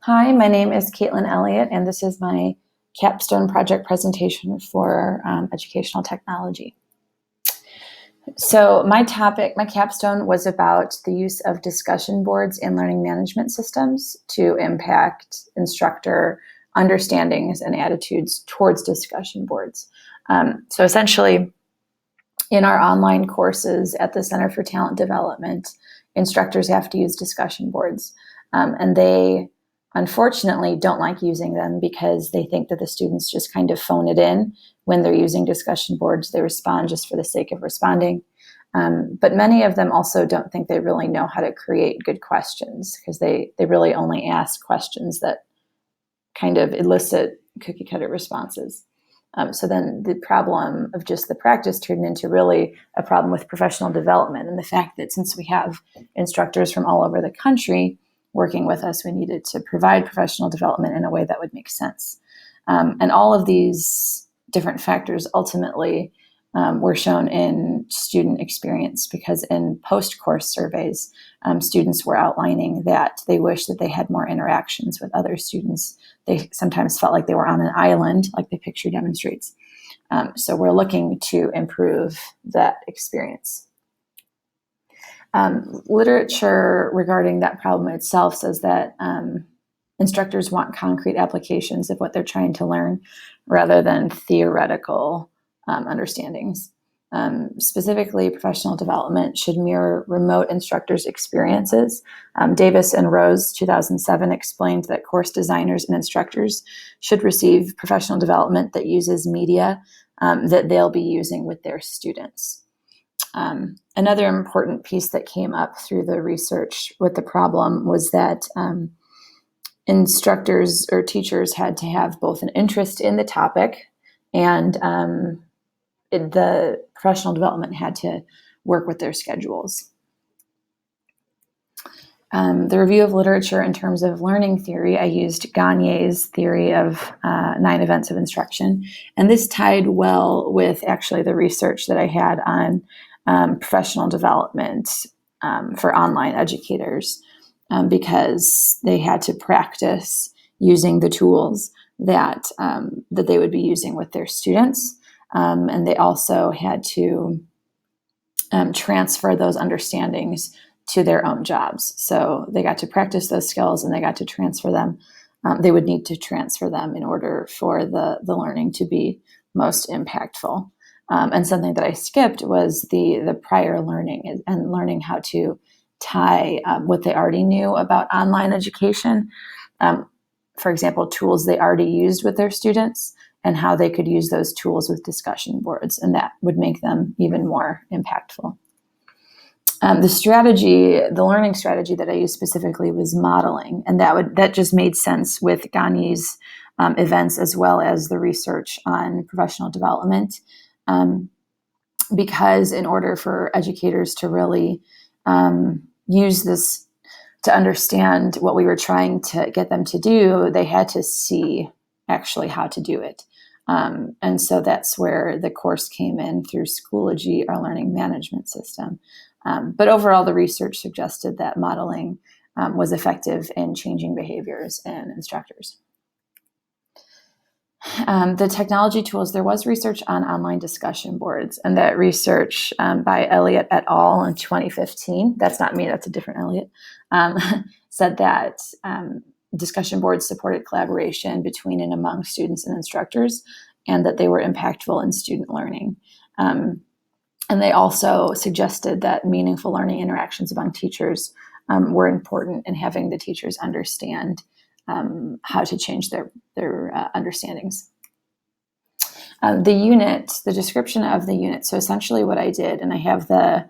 Hi, my name is Caitlin Elliott, and this is my capstone project presentation for educational technology. So my capstone was about the use of discussion boards in learning management systems to impact instructor understandings and attitudes towards discussion boards. So essentially, in our online courses at the Center for Talent Development, instructors have to use discussion boards, and they unfortunately don't like using them because they think that the students just kind of phone it in when they're using discussion boards. They respond just for the sake of responding. But many of them also don't think they really know how to create good questions because they really only ask questions that kind of elicit cookie cutter responses. So then the problem of just the practice turned into really a problem with professional development, and the fact that since we have instructors from all over the country working with us, we needed to provide professional development in a way that would make sense. And all of these different factors ultimately were shown in student experience, because in post-course surveys, students were outlining that they wish that they had more interactions with other students. They sometimes felt like they were on an island, like the picture demonstrates. So we're looking to improve that experience. Literature regarding that problem itself says that instructors want concrete applications of what they're trying to learn rather than theoretical understandings. Specifically, professional development should mirror remote instructors' experiences. Davis and Rose, 2007, explained that course designers and instructors should receive professional development that uses media that they'll be using with their students. Another important piece that came up through the research with the problem was that instructors or teachers had to have both an interest in the topic and the professional development had to work with their schedules. The review of literature in terms of learning theory, I used Gagne's theory of 9 events of instruction. And this tied well with actually the research that I had on professional development for online educators, because they had to practice using the tools that they would be using with their students. And they also had to transfer those understandings to their own jobs. So they got to practice those skills and they got to transfer them. They would need to transfer them in order for the learning to be most impactful. And something that I skipped was the prior learning and learning how to tie what they already knew about online education. For example, tools they already used with their students and how they could use those tools with discussion boards, and that would make them even more impactful. The learning strategy that I used specifically was modeling, and that just made sense with Gagne's events as well as the research on professional development, because in order for educators to really use this to understand what we were trying to get them to do, they had to see actually how to do it. And so that's where the course came in through Schoology, our learning management system. But overall, the research suggested that modeling was effective in changing behaviors in instructors. The technology tools, there was research on online discussion boards, and that research by Elliott et al. In 2015, that's not me, that's a different Elliott, said that discussion boards supported collaboration between and among students and instructors, and that they were impactful in student learning. And they also suggested that meaningful learning interactions among teachers were important in having the teachers understand how to change their understandings. The description of the unit. So essentially what I did, and I have the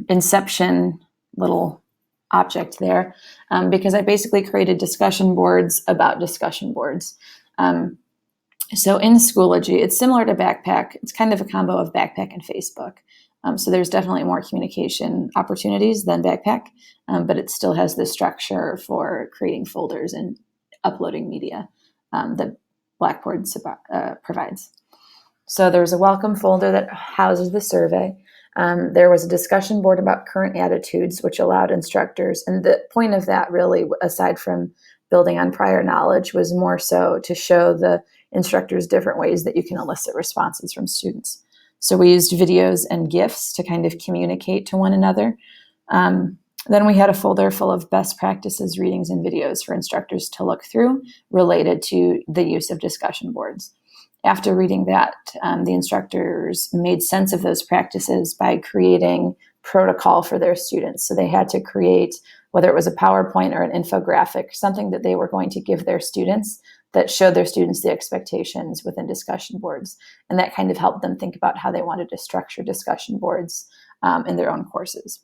Inception little object there, because I basically created discussion boards about discussion boards. So in Schoology, it's similar to Backpack. It's kind of a combo of Backpack and Facebook. So there's definitely more communication opportunities than Backpack, but it still has the structure for creating folders and uploading media that Blackboard provides. So there's a welcome folder that houses the survey. There was a discussion board about current attitudes, which allowed instructors, and the point of that really, aside from building on prior knowledge was more so to show the instructors different ways that you can elicit responses from students. So we used videos and GIFs to kind of communicate to one another. Then we had a folder full of best practices, readings, and videos for instructors to look through related to the use of discussion boards. After reading that, the instructors made sense of those practices by creating protocol for their students. So they had to create, whether it was a PowerPoint or an infographic, something that they were going to give their students that showed their students the expectations within discussion boards. And that kind of helped them think about how they wanted to structure discussion boards in their own courses.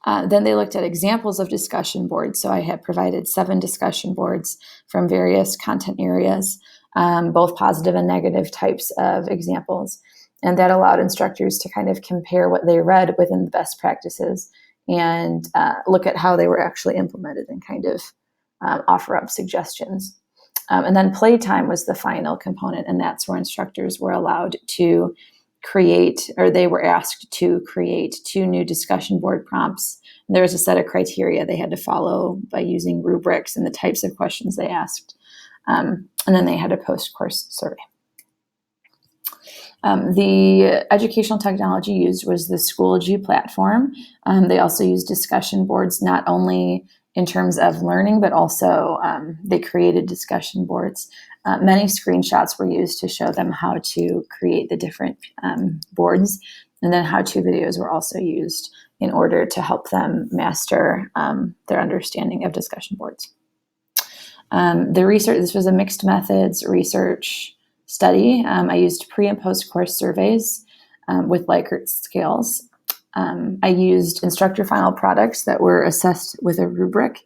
Then they looked at examples of discussion boards. So I had provided 7 discussion boards from various content areas, both positive and negative types of examples. And that allowed instructors to kind of compare what they read within the best practices and look at how they were actually implemented and kind of offer up suggestions. And then playtime was the final component, and that's where instructors were allowed to create, or they were asked to create 2 new discussion board prompts. And there was a set of criteria they had to follow by using rubrics and the types of questions they asked. And then they had a post-course survey. The educational technology used was the Schoology platform. They also used discussion boards, not only in terms of learning, but also they created discussion boards. Many screenshots were used to show them how to create the different boards, and then how-to videos were also used in order to help them master their understanding of discussion boards. The research, this was a mixed methods research study. I used pre- and post-course surveys with Likert scales. I used instructor final products that were assessed with a rubric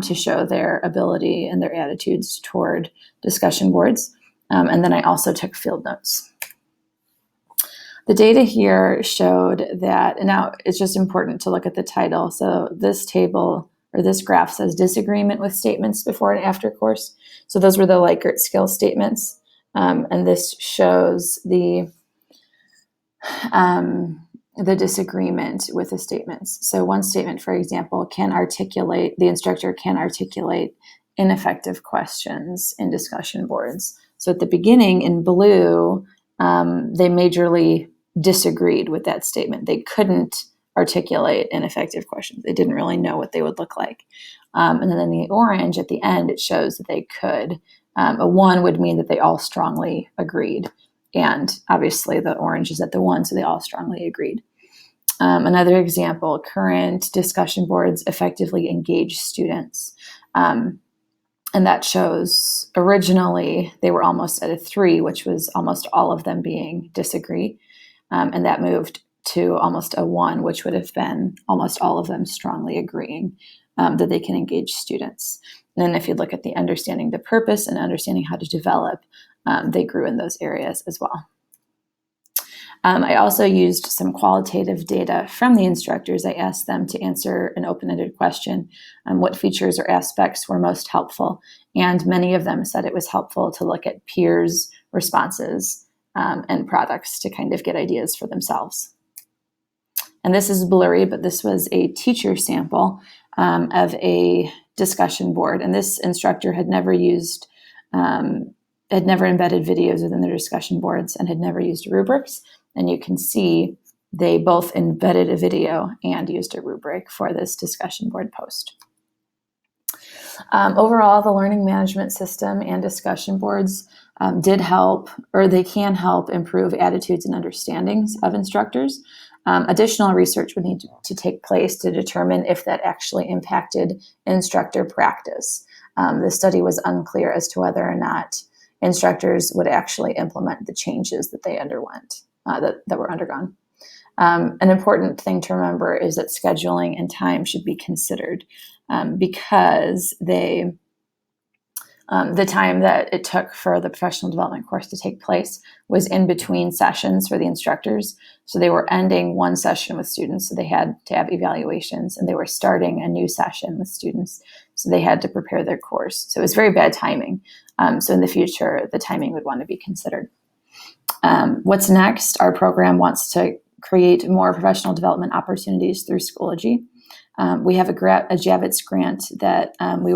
to show their ability and their attitudes toward discussion boards. And then I also took field notes. The data here showed that, and now it's just important to look at the title. So this table, or this graph, says disagreement with statements before and after course. So those were the Likert scale statements. And this shows the disagreement with the statements. So one statement, for example, the instructor can articulate ineffective questions in discussion boards. So at the beginning in blue, they majorly disagreed with that statement. They couldn't articulate ineffective questions. They didn't really know what they would look like. And then in the orange at the end, it shows that they could. A 1 would mean that they all strongly agreed. And obviously the orange is at the 1, so they all strongly agreed. Another example, current discussion boards effectively engage students. And that shows originally they were almost at a 3, which was almost all of them being disagree. And that moved to almost a 1, which would have been almost all of them strongly agreeing that they can engage students. And then if you look at the understanding the purpose and understanding how to develop, they grew in those areas as well. I also used some qualitative data from the instructors. I asked them to answer an open-ended question, what features or aspects were most helpful. And many of them said it was helpful to look at peers' responses and products to kind of get ideas for themselves. And this is blurry, but this was a teacher sample of a discussion board. And this instructor had never embedded videos within their discussion boards and had never used rubrics. And you can see they both embedded a video and used a rubric for this discussion board post. Overall, the learning management system and discussion boards did help, or they can help improve attitudes and understandings of instructors. Additional research would need to take place to determine if that actually impacted instructor practice. The study was unclear as to whether or not instructors would actually implement the changes that they underwent, that were undergone. An important thing to remember is that scheduling and time should be considered because the time that it took for the professional development course to take place was in between sessions for the instructors. So they were ending one session with students, so they had to have evaluations, and they were starting a new session with students, so they had to prepare their course. So it was very bad timing. So in the future, the timing would want to be considered. What's next? Our program wants to create more professional development opportunities through Schoology. We have a Javits grant that we were